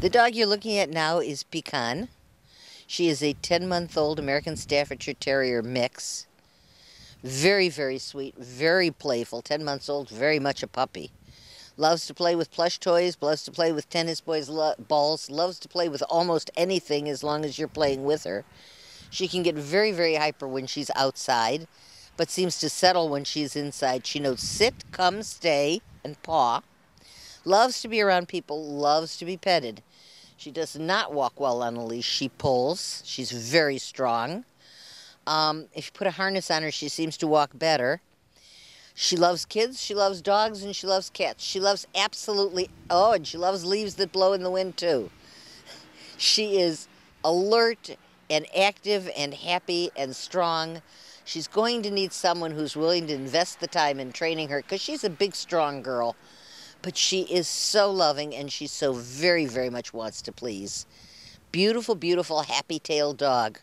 The dog you're looking at now is Pecan. She is a 10-month-old American Staffordshire Terrier mix. Very, very sweet, very playful. 10 months old, very much a puppy. Loves to play with plush toys, loves to play with tennis balls, loves to play with almost anything as long as you're playing with her. She can get very, very hyper when she's outside, but seems to settle when she's inside. She knows sit, come, stay, and paw. Loves to be around people, loves to be petted. She does not walk well on a leash. She pulls. She's very strong. If you put a harness on her, she seems to walk better. She loves kids, she loves dogs, and she loves cats. She loves absolutely, and she loves leaves that blow in the wind too. She is alert and active and happy and strong. She's going to need someone who's willing to invest the time in training her because she's a big, strong girl. But she is so loving and she so very, very much wants to please. Beautiful, beautiful, happy-tailed dog.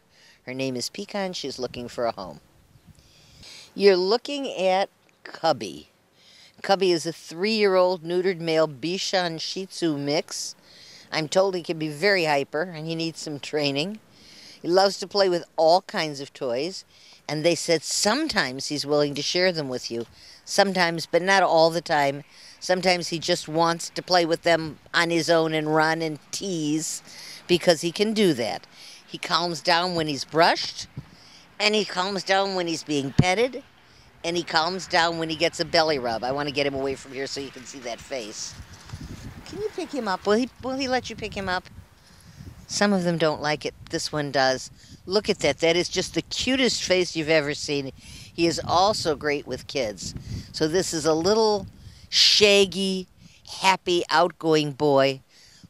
Her name is Pecan. She's looking for a home. You're looking at Cubby. Cubby is a 3-year-old neutered male Bichon Shih Tzu mix. I'm told he can be very hyper and he needs some training. He loves to play with all kinds of toys, and they said sometimes he's willing to share them with you. Sometimes, but not all the time. Sometimes he just wants to play with them on his own and run and tease because he can do that. He calms down when he's brushed, and he calms down when he's being petted, and he calms down when he gets a belly rub. I want to get him away from here so you can see that face. Can you pick him up? Will he let you pick him up? Some of them don't like it. This one does. Look at that. That is just the cutest face you've ever seen. He is also great with kids. So this is a little shaggy, happy, outgoing boy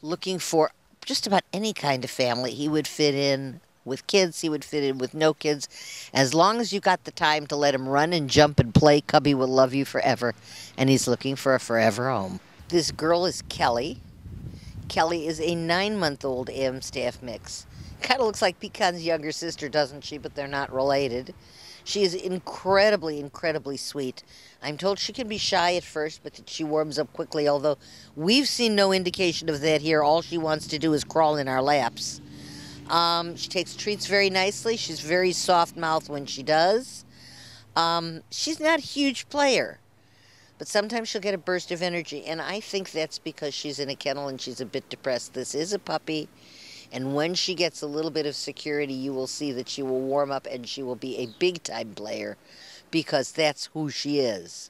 looking for just about any kind of family. He would fit in with kids. He would fit in with no kids. As long as you got the time to let him run and jump and play, Cubby will love you forever. And he's looking for a forever home. This girl is Kelly. Kelly is a 9-month-old Amstaff mix. Kind of looks like Pecan's younger sister, doesn't she? But they're not related. She is incredibly, incredibly sweet. I'm told she can be shy at first, but that she warms up quickly, although we've seen no indication of that here. All she wants to do is crawl in our laps. She takes treats very nicely. She's very soft-mouthed when she does. She's not a huge player, but sometimes she'll get a burst of energy, and I think that's because she's in a kennel and she's a bit depressed. This is a puppy, and when she gets a little bit of security, you will see that she will warm up and she will be a big-time player because that's who she is.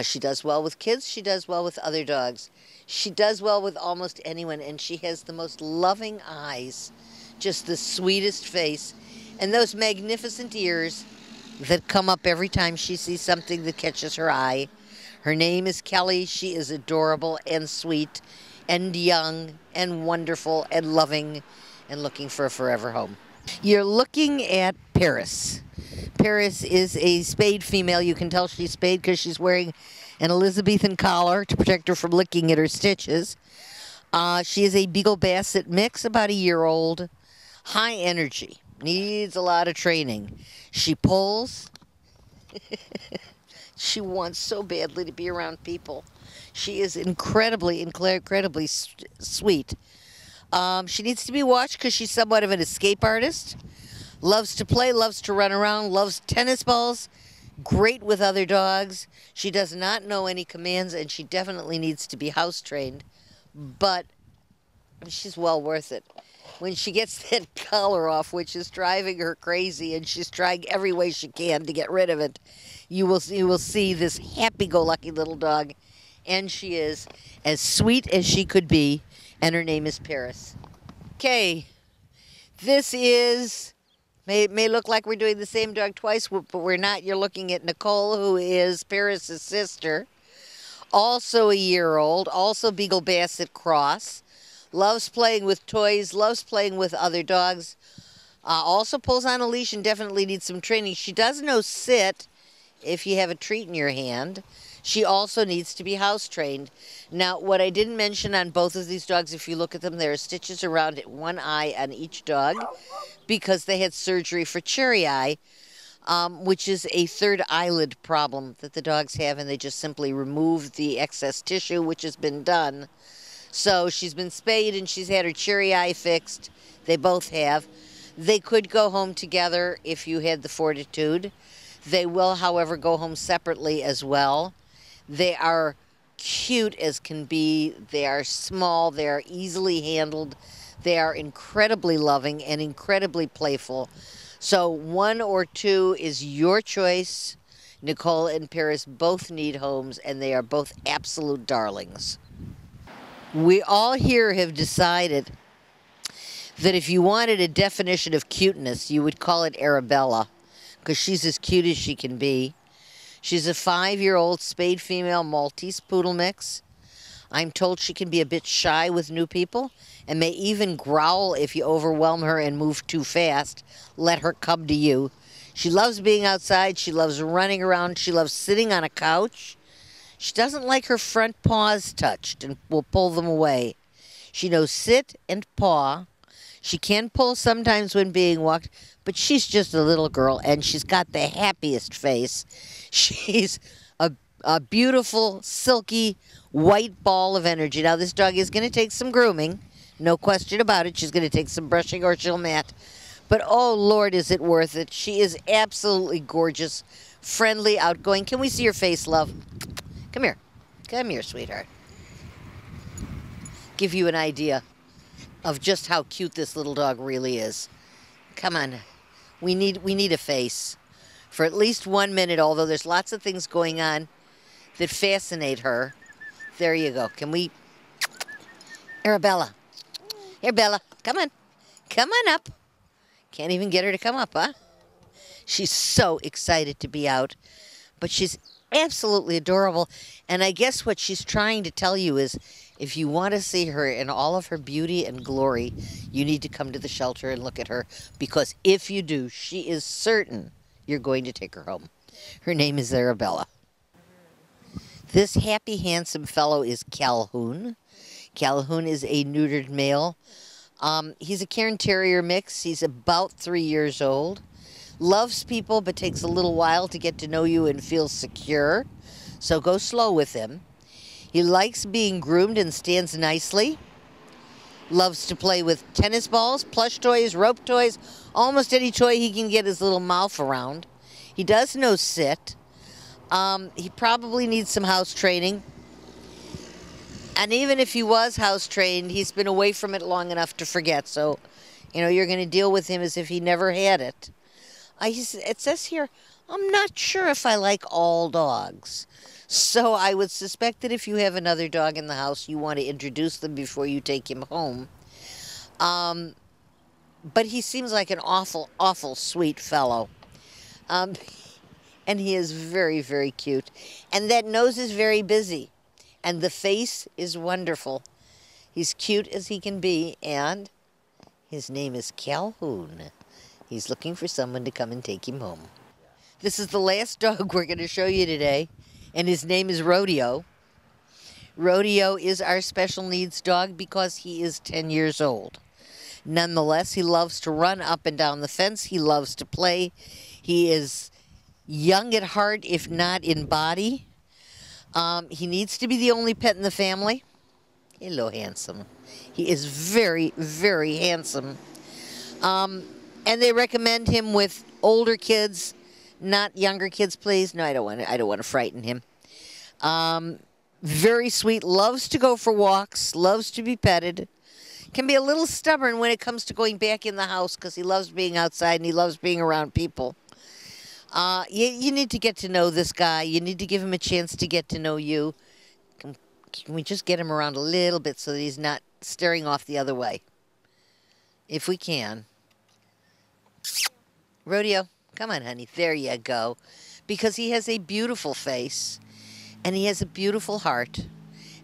She does well with kids. She does well with other dogs. She does well with almost anyone, and she has the most loving eyes, just the sweetest face, and those magnificent ears that come up every time she sees something that catches her eye. Her name is Kelly. She is adorable and sweet and young and wonderful and loving and looking for a forever home. You're looking at Paris. Paris is a spayed female. You can tell she's spayed because she's wearing an Elizabethan collar to protect her from licking at her stitches. She is a Beagle Basset mix, about a year old. High energy. Needs a lot of training. She pulls. She wants so badly to be around people. She is incredibly, incredibly sweet. She needs to be watched because she's somewhat of an escape artist. Loves to play, loves to run around, loves tennis balls. Great with other dogs. She does not know any commands, and she definitely needs to be house trained. But she's well worth it. When she gets that collar off, which is driving her crazy, and she's trying every way she can to get rid of it, you will see this happy-go-lucky little dog, and she is as sweet as she could be, and her name is Paris. Okay, this is, may look like we're doing the same dog twice, but we're not. You're looking at Nicole, who is Paris's sister, also a year old, also Beagle Basset cross. Loves playing with toys, loves playing with other dogs. Also pulls on a leash and definitely needs some training. She does know sit if you have a treat in your hand. She also needs to be house trained. Now, what I didn't mention on both of these dogs, if you look at them, there are stitches around one eye on each dog because they had surgery for cherry eye, which is a third eyelid problem that the dogs have, and they just simply remove the excess tissue, which has been done. So she's been spayed and she's had her cherry eye fixed. They both have. They could go home together if you had the fortitude. They will, however, go home separately as well. They are cute as can be. They are small. They are easily handled. They are incredibly loving and incredibly playful. So one or two is your choice. Nicole and Paris both need homes, and they are both absolute darlings. We all here have decided that if you wanted a definition of cuteness, you would call it Arabella, because she's as cute as she can be. She's a 5-year-old spayed female Maltese poodle mix. I'm told she can be a bit shy with new people and may even growl if you overwhelm her and move too fast. Let her come to you. She loves being outside. She loves running around. She loves sitting on a couch. She doesn't like her front paws touched and will pull them away. She knows sit and paw. She can pull sometimes when being walked, but she's just a little girl, and she's got the happiest face. She's a beautiful, silky, white ball of energy. Now, this dog is going to take some grooming. No question about it. She's going to take some brushing or she'll mat. But, oh, Lord, is it worth it. She is absolutely gorgeous, friendly, outgoing. Can we see your face, love? Come here. Come here, sweetheart. Give you an idea of just how cute this little dog really is. Come on. We need a face for at least 1 minute, although there's lots of things going on that fascinate her. There you go. Can we... Arabella. Arabella, come on. Come on up. Can't even get her to come up, huh? She's so excited to be out. But she's absolutely adorable. And I guess what she's trying to tell you is, if you want to see her in all of her beauty and glory, you need to come to the shelter and look at her. Because if you do, she is certain you're going to take her home. Her name is Arabella. This happy, handsome fellow is Calhoun. Calhoun is a neutered male. He's a Cairn Terrier mix. He's about 3 years old. Loves people, but takes a little while to get to know you and feel secure. So go slow with him. He likes being groomed and stands nicely. Loves to play with tennis balls, plush toys, rope toys, almost any toy he can get his little mouth around. He does know sit. He probably needs some house training. And even if he was house trained, he's been away from it long enough to forget. So, you know, you're going to deal with him as if he never had it. It says here, I'm not sure if I like all dogs. So I would suspect that if you have another dog in the house, you want to introduce them before you take him home. But he seems like an awful, awful sweet fellow. And he is very, very cute. And that nose is very busy. And the face is wonderful. He's cute as he can be. And his name is Calhoun. He's looking for someone to come and take him home. This is the last dog we're going to show you today. And his name is Rodeo. Rodeo is our special needs dog because he is 10 years old. Nonetheless, he loves to run up and down the fence. He loves to play. He is young at heart, if not in body. He needs to be the only pet in the family. Hello, handsome. He is very, very handsome. And they recommend him with older kids, not younger kids, please. No, I don't want to frighten him. Very sweet, loves to go for walks, loves to be petted. Can be a little stubborn when it comes to going back in the house because he loves being outside and he loves being around people. You need to get to know this guy. You need to give him a chance to get to know you. Can we just get him around a little bit so that he's not staring off the other way? If we can. Rodeo, come on, honey. There you go. Because he has a beautiful face, and he has a beautiful heart,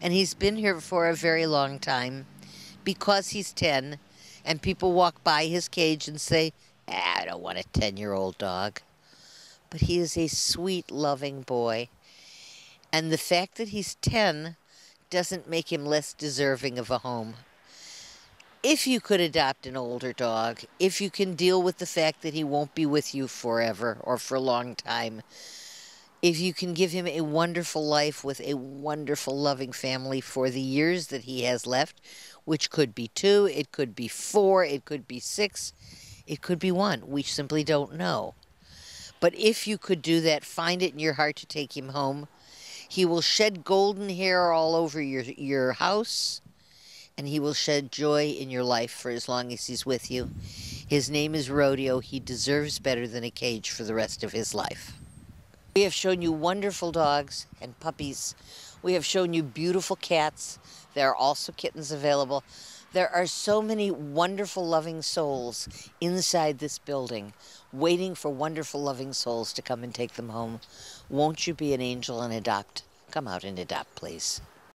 and he's been here for a very long time because he's 10, and people walk by his cage and say, I don't want a 10-year-old dog. But he is a sweet, loving boy. And the fact that he's 10 doesn't make him less deserving of a home. If you could adopt an older dog, if you can deal with the fact that he won't be with you forever or for a long time, If you can give him a wonderful life with a wonderful, loving family for the years that he has left, which could be 2, it could be 4, it could be 6, it could be 1. We simply don't know. But if you could do that, find it in your heart to take him home. He will shed golden hair all over your house, and he will shed joy in your life for as long as he's with you. His name is Rodeo. He deserves better than a cage for the rest of his life. We have shown you wonderful dogs and puppies. We have shown you beautiful cats. There are also kittens available. There are so many wonderful, loving souls inside this building, waiting for wonderful, loving souls to come and take them home. Won't you be an angel and adopt? Come out and adopt, please.